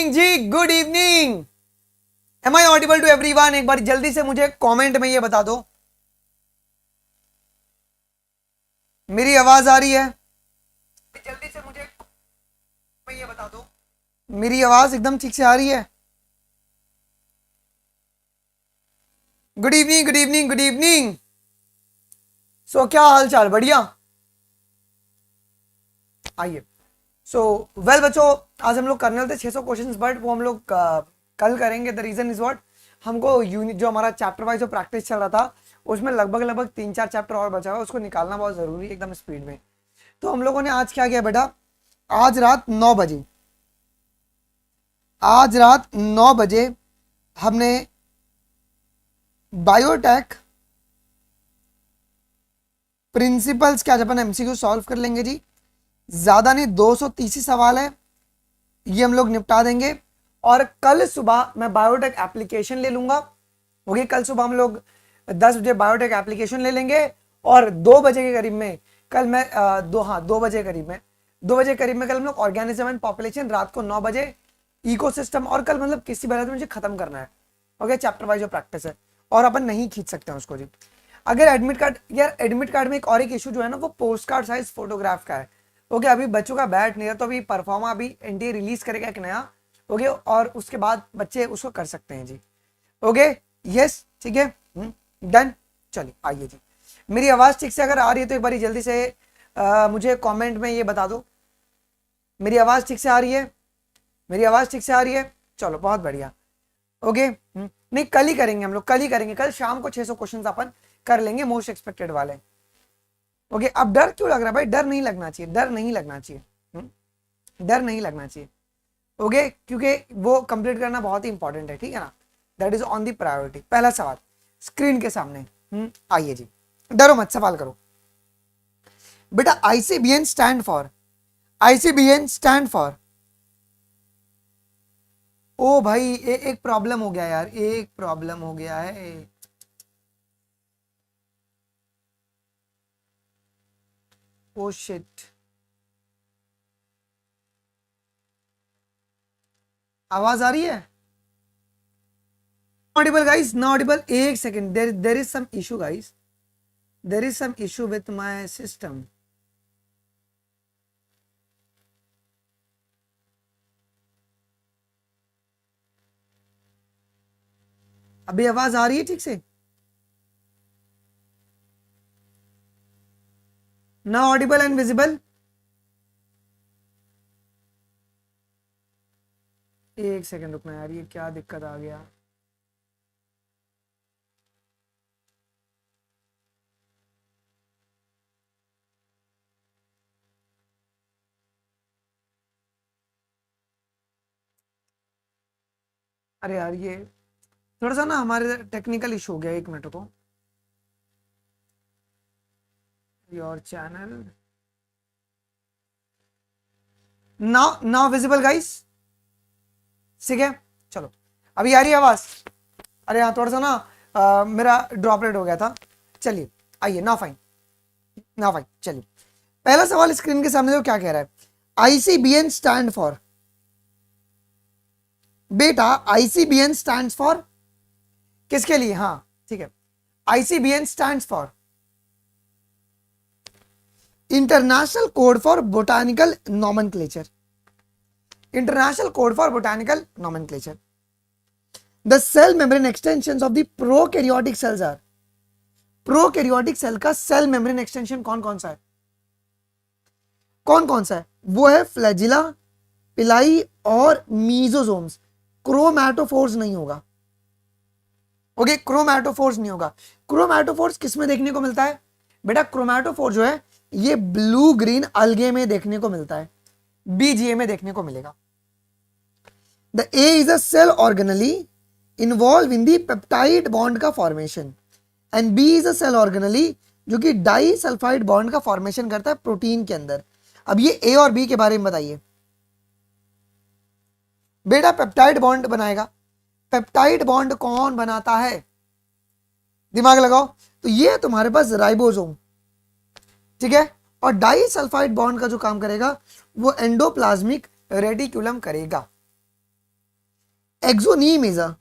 Evening ji, good evening. Am I audible to everyone? एक बार जल्दी से मुझे कमेंट में ये बता दो, मेरी आवाज आ रही है? जल्दी से मुझे ये बता दो, मेरी आवाज एकदम ठीक से आ रही है? Good evening, good evening, good evening. So क्या हाल चाल? बढ़िया। आइए। सो वेल बच्चों, आज हम लोग करने वाले थे 600 क्वेश्चंस, बट वो हम लोग कल करेंगे। द रीजन इज व्हाट, हमको यूनिट जो हमारा चैप्टर वाइज जो प्रैक्टिस चल रहा था उसमें लगभग 3-4 चैप्टर और बचा हुआ है, उसको निकालना बहुत जरूरी है एकदम स्पीड में। तो हम लोगों ने आज क्या किया बेटा, आज रात 9 बजे, आज रात 9 बजे हमने बायोटेक प्रिंसिपल्स के आज अपन एमसीक्यू सॉल्व कर लेंगे जी। ज्यादा नहीं, 230 ही सवाल है, ये हम लोग निपटा देंगे। और कल सुबह मैं बायोटेक एप्लीकेशन ले लूंगा। ओके, कल सुबह हम लोग 10 बजे बायोटेक एप्लीकेशन ले लेंगे और 2 बजे के करीब में कल मैं 2 बजे करीब में 2 बजे करीब में कल हम लोग ऑर्गेनिज्म एंड पॉपुलेशन, रात को 9 बजे इकोसिस्टम। और कल मतलब किसी भी मुझे खत्म करना है। ओके, चैप्टर वाइज जो प्रैक्टिस है, और अपन नहीं खींच सकते हैं उसको जी। अगर एडमिट कार्ड, यार एडमिट कार्ड में एक और एक इशू जो है ना, वो पोस्ट कार्ड साइज फोटोग्राफ का है। ओके, अभी बच्चों का बैठ नहीं है, तो अभी परफॉर्मा अभी एनटीए रिलीज करेगा एक नया। ओके, और उसके बाद बच्चे उसको कर सकते हैं जी। ओके, यस, ठीक है, डन। चलिए आइए जी। मेरी आवाज ठीक से अगर आ रही है तो एक बार जल्दी से मुझे कमेंट में ये बता दो, मेरी आवाज ठीक से आ रही है? मेरी आवाज ठीक से आ रही है? चलो बहुत बढ़िया। ओके, नहीं कल ही करेंगे हम लोग, कल ही करेंगे, कल शाम को 600 क्वेश्चन अपन कर लेंगे, मोस्ट एक्सपेक्टेड वाले। ओके, अब डर क्यों लग रहा है भाई? डर नहीं लगना चाहिए, डर नहीं लगना चाहिए, डर नहीं लगना चाहिए। ओके, क्योंकि वो कंप्लीट करना बहुत ही इंपॉर्टेंट है, ठीक है ना? That is on the priority. पहला सवाल स्क्रीन के सामने, आइए जी, डरो मत, सवाल करो बेटा। ICBN stand for, ICBN stand for, ओ भाई एक प्रॉब्लम हो गया यार, एक प्रॉब्लम हो गया है। ओ शिट, आवाज आ रही है? Audible guys, not audible. एक second, there is some issue guys, there is some issue with my system. अभी आवाज आ रही है ठीक से? ना ऑडिबल एंड विजिबल। एक सेकंड रुकना यार, ये क्या दिक्कत आ गया? अरे यार, ये थोड़ा सा ना हमारे टेक्निकल इशू हो गया, एक मिनट को। Your channel now, now visible guys, ठीक है। चलो अभी आ रही है आवाज? अरे हाँ, थोड़ा सा ना मेरा ड्रॉपलेट हो गया था। चलिए आइए, ना फाइन, ना फाइन। चलिए, पहला सवाल स्क्रीन के सामने जो क्या कह रहा है, आईसीबीएन स्टैंड फॉर। बेटा आईसीबीएन स्टैंड फॉर किसके लिए? हाँ ठीक है, ICBN stand for international code for botanical nomenclature, international code for botanical nomenclature. The cell membrane extensions of the prokaryotic cells are, prokaryotic cell का सेल मेम्ब्रेन एक्सटेंशन कौन कौन सा है? कौन कौन सा है? वो है फ्लैजिला, पिलाई और मीजोसोम्स। क्रोमैटोफोर्स नहीं होगा। ओके, क्रोमैटोफोर्स नहीं होगा। क्रोमैटोफोर्स किस में देखने को मिलता है बेटा? क्रोमैटोफोर जो है ये ब्लू ग्रीन अलगे में देखने को मिलता है, बीजीए में देखने को मिलेगा। The A is a cell organelle involved in the peptide bond का formation, and B is a cell organelle जो कि डाई सल्फाइड बॉन्ड का फॉर्मेशन करता है प्रोटीन के अंदर। अब ये ए और बी के बारे में बताइए बेटा। पेप्टाइड बॉन्ड बनाएगा, पेप्टाइड बॉन्ड कौन बनाता है? दिमाग लगाओ। तो ये तुम्हारे पास राइबोसोम, ठीक है। और डाई सल्फाइड बॉन्ड का जो काम करेगा वो एंडोप्लाज्मिक रेटिकुलम करेगा। एक्सोनीम इज अ,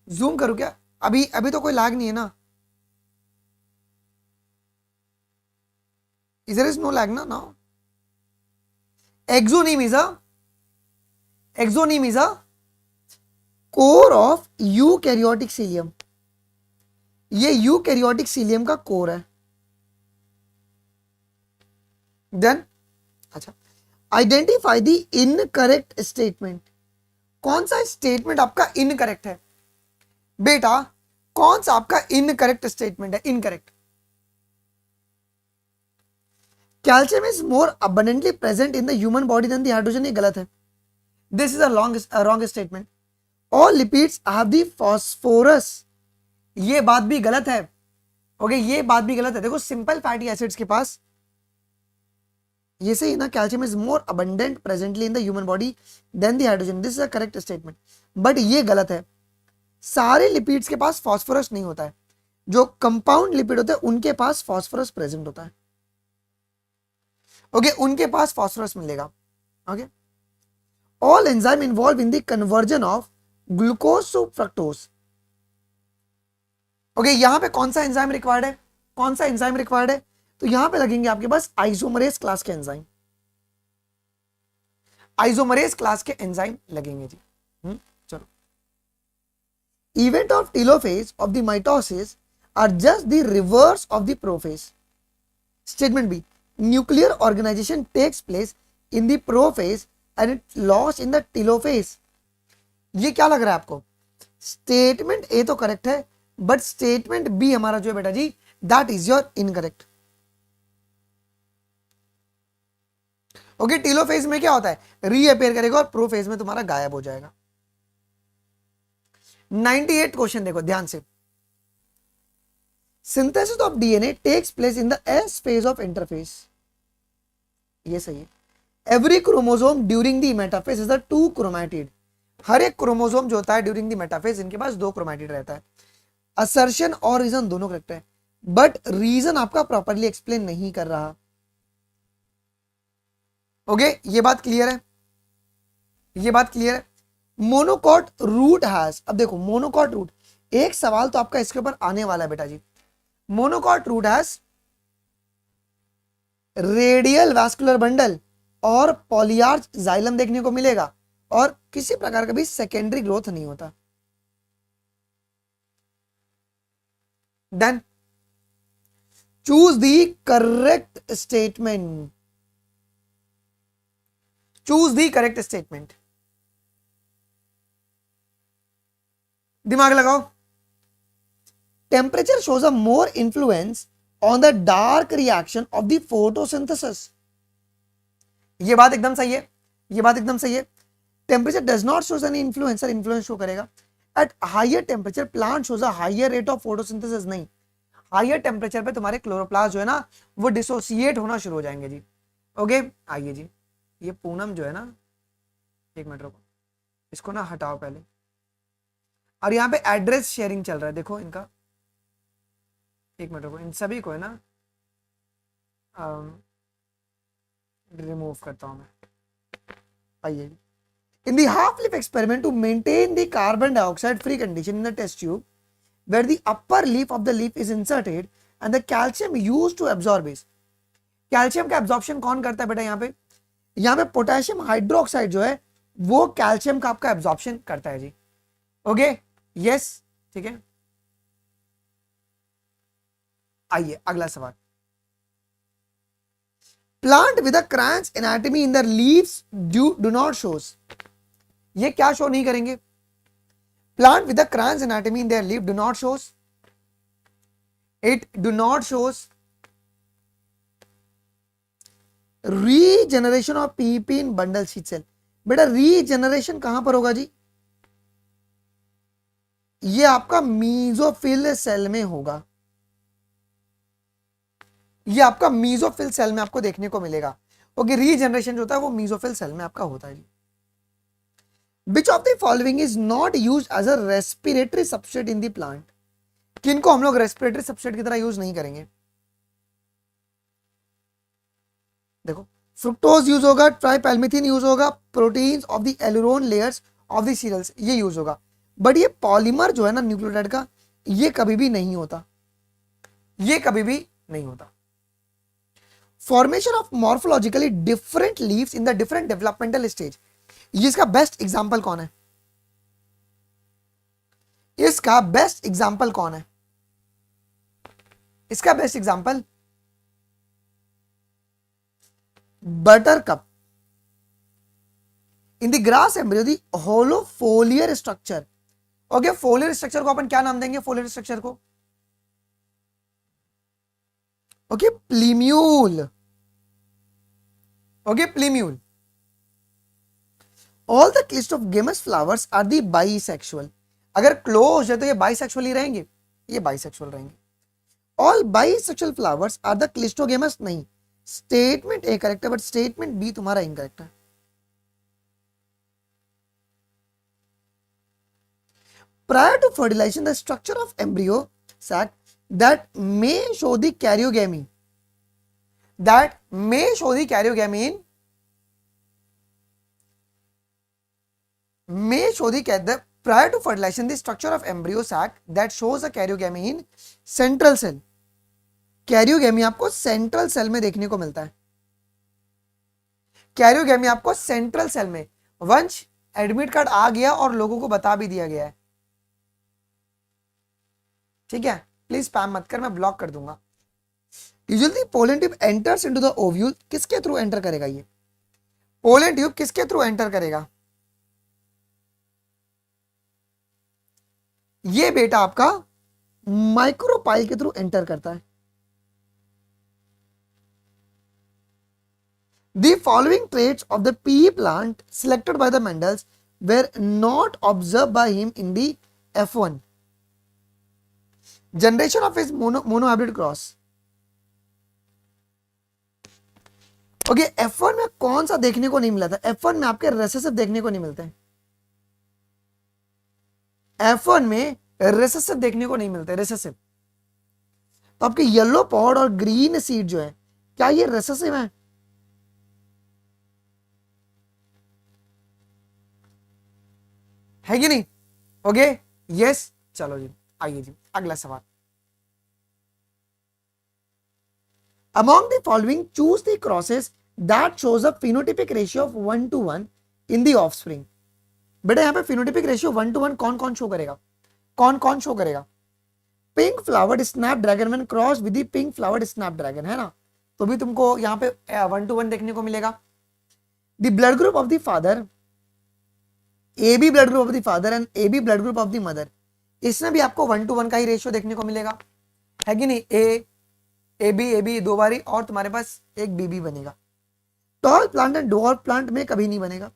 जूम करूं क्या? अभी अभी तो कोई लैग नहीं है ना, इधर इज नो लैग ना now. Axoneme is a, axoneme is a core of eukaryotic cilium, ये यूकैरियोटिक सीलियम का कोर है। देन अच्छा, आइडेंटिफाई द इनकरेक्ट स्टेटमेंट, कौन सा स्टेटमेंट आपका इनकरेक्ट है बेटा? कौन सा आपका इनकरेक्ट स्टेटमेंट है? Incorrect, calcium is more abundantly present in the human body than the hydrogen, ये गलत है। This is a wrong statement. All lipids have the phosphorus, ये बात भी गलत है। ओके ये बात भी गलत है। देखो सिंपल फैटी एसिड्स के पास ये सही ना, calcium is more abundant presently in the human body than the hydrogen, this is a correct statement. But ये गलत है, सारे लिपिड्स के पास फास्फोरस नहीं होता है, जो कंपाउंड लिपिड होते हैं उनके पास फास्फोरस प्रेजेंट होता है। ओके उनके पास फास्फोरस मिलेगा। Okay all enzyme involve in the conversion of glucose to fructose. Okay यहां पे कौन सा एंजाइम रिक्वायर्ड है? कौन सा एंजाइम रिक्वायर्ड है? तो यहां पे लगेंगे आपके पास आइसोमरेज क्लास के एंजाइम, आइसोमरेज क्लास के एंजाइम लगेंगे जी। चलो, event of telophase of the mitosis are just the reverse of the prophase. Statement B, nuclear organisation takes place in the prophase and it loss in the telophase. ये क्या लग रहा है आपको? स्टेटमेंट ए तो करेक्ट है, but statement B हमारा जो है बेटा जी that is your incorrect. Okay telophase में क्या होता है? रीअपेयर करेगा और प्रोफेज में तुम्हारा गायब हो जाएगा। 98 क्वेश्चन देखो ध्यान से, synthesis of DNA takes place in the S phase of interphase, ये सही है। Every chromosome during the metaphase is the two chromatid, हर एक क्रोमोसोम जो होता है ड्यूरिंग द मेटाफेज इनके पास दो क्रोमैटिड रहता है। असर्शन और रीजन दोनों करेक्ट है, बट रीजन आपका प्रॉपरली एक्सप्लेन नहीं कर रहा। ओके ये बात क्लियर है, ये बात क्लियर है। मोनोकॉट रूट हैज, अब देखो मोनोकॉट रूट, एक सवाल तो आपका इसके ऊपर आने वाला है बेटा जी। Monocot root has radial vascular bundle और पॉलीआर्च जाइलम देखने को मिलेगा, और किसी प्रकार का भी सेकेंडरी ग्रोथ नहीं होता। Then choose the correct statement, choose the correct statement, दिमाग लगाओ। Temperature shows a more influence on the dark reaction of the photosynthesis, ये बात एकदम सही है, ये बात एकदम सही है। Temperature does not shows any influence, sir influence show करेगा। At higher temperature plant shows a higher rate of photosynthesis, नहीं, हायर टेम्परेचर पे तुम्हारे क्लोरोप्लास्ट जो है ना वो डिसोसिएट होना शुरू हो जाएंगे जी। ओके आइए जी, ये पूनम जो है ना, एक मिनट रुको, इसको ना हटाओ पहले। और यहाँ पे एड्रेस शेयरिंग चल रहा है देखो इनका, एक मिनट रुको, इन सभी को है ना रिमूव करता हूं मैं। आइए, in the half-life experiment to maintain the carbon dioxide free condition in the test tube where the upper leaf of the leaf is inserted and the calcium used to absorb is, calcium का absorption कौन करता है बेटा? यहाँ पे potassium hydroxide जो है वो कैल्शियम का आपका एब्जॉर्प्शन करता है जी। ओके यस ठीक है। आइए अगला सवाल, plant with a kranz anatomy in the leaves do not shows, ये क्या शो नहीं करेंगे? Plant with the kranz anatomy in their leaf do not shows, it do not shows regeneration of PP in bundle sheath cell. बेटा regeneration कहां पर होगा जी? ये आपका मीजोफिल सेल में होगा, ये आपका मीजोफिल सेल में आपको देखने को मिलेगा। ओके रीजनरेशन जो होता है वो मीजोफिल सेल में आपका होता है। Which of the following is not used as a respiratory substrate in the plant? किनको हम लोग रेस्पिरेटरी सबस्ट्रेट की तरह यूज नहीं करेंगे? देखो फ्रुक्टोज यूज होगा, ट्राइपैल्मिथिन यूज होगा, proteins of the aleurone layers of the cereals ये यूज होगा, बट ये पॉलीमर जो है ना न्यूक्लियोटाइड का, ये कभी भी नहीं होता, ये कभी भी नहीं होता। Formation of morphologically different leaves in the different developmental stage, इसका बेस्ट एग्जांपल कौन है? इसका बेस्ट एग्जांपल कौन है? इसका best example buttercup. In the grass embryo the hollow foliar structure. Okay, foliar structure को अपन क्या नाम देंगे? फोलियर स्ट्रक्चर को okay plumule. Okay plumule. All the cleistogamous flowers are the bisexual. अगर क्लोज है तो ये बाइसेक्सुअल ही रहेंगे, ये बाइसेक्सुअल रहेंगे। All bisexual flowers are the cleistogamous नहीं, स्टेटमेंट ए करेक्ट है बट स्टेटमेंट बी तुम्हारा इनकरेक्ट है। Prior to fertilization, the structure of embryo sac that may show the karyogamy, that may show the karyogamy in, may show the prior to fertilization the structure of embryo sac that shows the karyogamy in central cell। Karyogamy आपको central cell में देखने को मिलता है, karyogamy आपको central cell में। वंश admit card आ गया और लोगों को बता भी दिया गया है, ठीक है, प्लीज स्पैम मत कर, मैं ब्लॉक कर दूंगा। Usually pollen tube enters into the ovule, किसके थ्रू एंटर करेगा? ये पोलन ट्यूब किसके थ्रू एंटर करेगा? ये बेटा आपका माइक्रोपाइल के थ्रू एंटर करता है। The following traits of the pea plant selected by the Mendels were not observed by him in the F1 generation of his monohybrid cross। Okay, F1 में कौन सा देखने को नहीं मिला था? F1 में आपके रेसेसिव देखने को नहीं मिलते हैं, F1 में रेसेसिव देखने को नहीं मिलते, रेसेसिव। तो आपके येलो पॉड और ग्रीन सीड जो है, क्या ये रेसेसिव है? है कि नहीं? ओके यस, चलो जी आइए जी अगला सवाल। Among the following choose the crosses that shows a phenotypic ratio of 1:1 in the offspring। बेटा यहाँ पे phenotypic ratio 1:1 कौन कौन शो करेगा? कौन कौन शो करेगा? Pink flowered Snapdragon when cross with the pink flowered Snapdragon, है ना, तो भी तुमको यहाँ पे 1:1 देखने को मिलेगा। The blood group of the father, AB blood group of the father and AB blood group of the mother, इसमें भी आपको 1:1 का ही रेशियो देखने को मिलेगा, है कि नहीं? AB दो बारी और तुम्हारे पास एक BB बनेगा। Tall plant and dwarf plant में कभी नहीं बनेगा,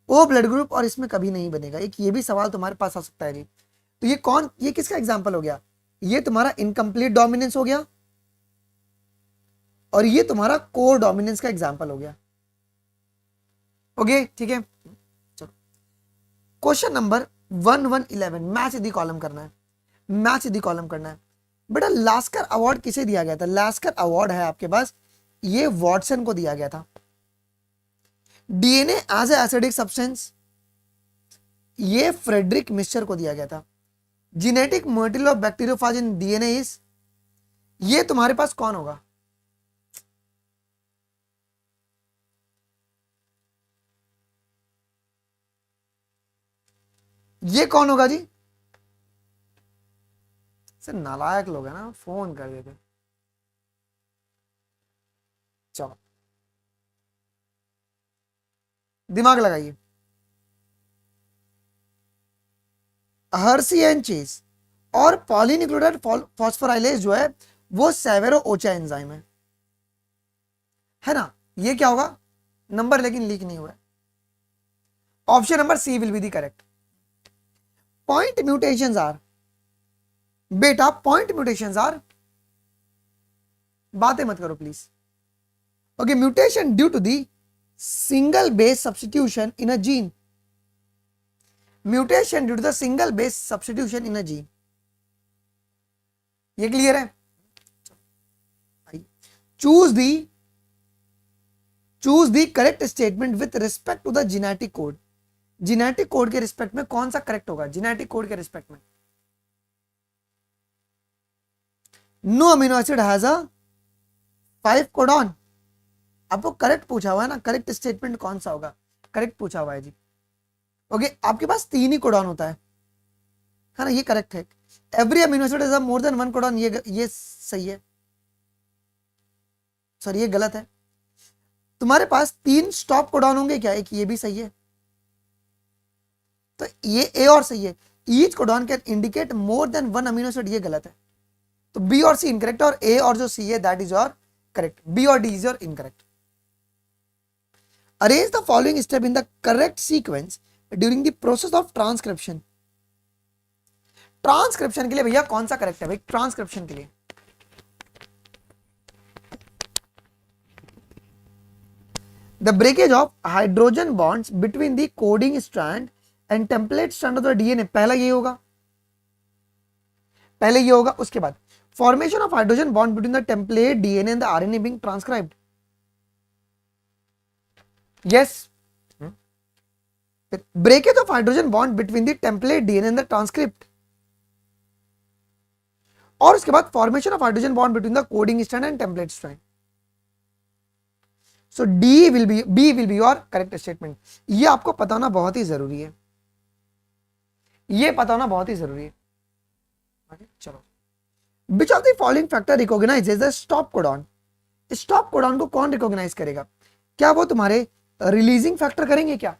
O ब्लड ग्रुप और इसमें कभी नहीं बनेगा। एक ये भी सवाल तुम्हारे पास आ सकता है जी। तो ये कौन, ये किसका एग्जाम्पल हो गया? ये तुम्हारा इनकम्प्लीट डोमिनेंस हो गया और ये तुम्हारा कोर डोमिनेंस का एग्जाम्पल हो गया। ओके ठीक है, क्वेश्चन नंबर 1111, मैच यदि कॉलम करना है, मैच यदि कॉलम करना है। बेटा लास्कर अवार्ड किसे दिया गया था? लास्कर अवार्ड है आपके पास, ये वॉटसन को दिया गया था। DNA as a acidic substance, ये फ्रेडरिक मिस्चर को दिया गया था। Genetic module of bacteriophage in DNA is, ये तुम्हारे पास कौन होगा? ये कौन होगा जी? से नालायक लोग है ना, फोन कर देते। चलो दिमाग लगाइए। हर्सी एंड चेज और पॉलीन्यूक्लियोटाइड फॉस्फोराइलेज जो है वो सेवेरो ओचा एंजाइम है ना। ये क्या होगा? नंबर लेकिन लीक नहीं हुआ है। Option number C will be the correct. Point mutations are, बेटा पॉइंट म्यूटेशंस आर, बातें मत करो please. Okay, mutation due to the single base substitution in a gene, mutation due to the single base substitution in a gene, ये clear है? Choose the correct statement with respect to the genetic code. Genetic code के respect में कौन सा correct होगा, genetic code के respect में? No amino acid has a 5 codon. आपको करेक्ट पूछा हुआ है ना, करेक्ट स्टेटमेंट कौन सा होगा, करेक्ट पूछा हुआ है जी। ओके, आपके पास 3 ही कोडॉन होता है ना, ये करेक्ट है। Every amino acid is more than 1 codon, ये सही है, सॉरी ये गलत है। तुम्हारे पास 3 स्टॉप कोडॉन होंगे क्या, एक ये भी सही है, तो ये ए और सही है। Each codon can indicate more than 1 amino acid, ये गलत है। तो बी और सी इनकरेक्ट, और ए और जो सी है that is your correct, B और D is your incorrect. Arrange the following step in the correct sequence during the process of transcription. Transcription के लिए भैया कौन सा करेक्ट है भाई, ट्रांसक्रिप्शन के लिए? The breakage of hydrogen bonds between the coding strand and template strand of the DNA, पहला ये होगा, पहले ये होगा। उसके बाद formation of hydrogen bond between the template DNA and the RNA being transcribed, yes। breakage of hydrogen bond between the template DNA and the transcript, और उसके बाद formation of hydrogen bond between the coding strand and template strand। So B will be your correct statement। ये आपको पता होना बहुत ही जरूरी है, ये पता होना बहुत ही जरूरी है। चलो, Which of the following factor recognizes the stop codon? Stop codon को कौन रिकॉग्नाइज करेगा? क्या वो तुम्हारे रिलीजिंग फैक्टर करेंगे क्या,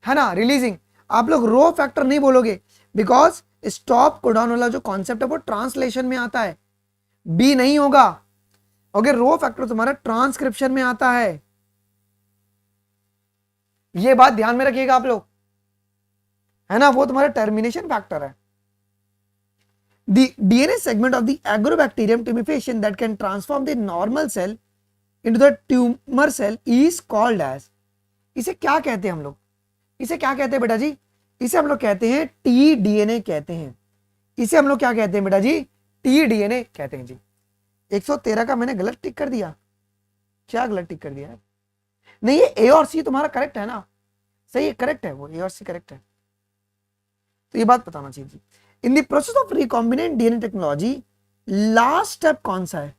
है ना, रिलीजिंग। आप लोग रो फैक्टर नहीं बोलोगे, बिकॉज स्टॉप कोडॉन वाला जो कॉन्सेप्ट है वो ट्रांसलेशन में आता है, बी नहीं होगा। ओके, रो फैक्टर तुम्हारा ट्रांसक्रिप्शन में आता है, ये बात ध्यान में रखिएगा आप लोग, है ना, वो तुम्हारा टर्मिनेशन फैक्टर है। The DNA segment of the Agrobacterium tumefaciens that can transform the normal cell into the tumor cell is called as, इसे क्या कहते हैं हम लोग, इसे क्या कहते हैं बेटा जी? इसे हम लोग कहते हैं tDNA कहते हैं, इसे हम लोग क्या कहते हैं बेटा जी? tDNA कहते हैं जी। 113 का मैंने गलत टिक कर दिया, क्या गलत टिक कर दिया है? नहीं, ये ए और सी तुम्हारा करेक्ट है ना, सही है, करेक्ट है, वो ए और सी करेक्ट है, तो ये बात बताना चाहिए जी। In the process of recombinant DNA technology last step कौन सा है?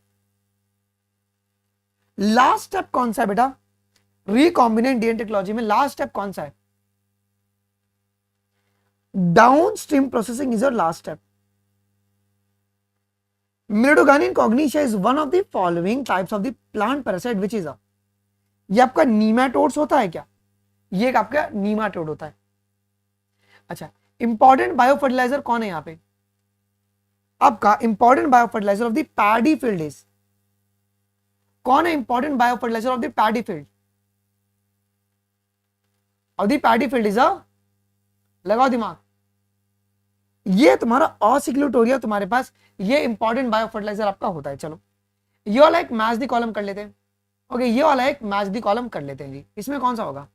लास्ट स्टेप कौन सा है बेटा? रिकॉम्बिनेंट डीएनए टेक्नोलॉजी में लास्ट स्टेप कौन सा है? Downstream processing is your last step. Miridogania cognitia is one of the following types of the plant parasite which is a, ये आपका नीमाटोड्स होता है क्या? ये एक आपका नीमाटोड होता है। अच्छा, इंपॉर्टेंट बायो फर्टिलाइजर कौन है यहाँ पे? आपका important bio fertiliser of the paddy field is, कौन है important bio fertiliser of the paddy field? Of the paddy field is a, लगाओ दिमाग, ये तुम्हारा ऑसिक्लूटोरिया तुम्हारे पास, ये इंपॉर्टेंट बायो फर्टिलाइजर आपका होता है। चलो, ये वाला एक मैच द कॉलम कर लेते हैं। ओके, ये वाला एक मैच द कॉलम कर लेते हैं जी। इसमें कौन सा होगा?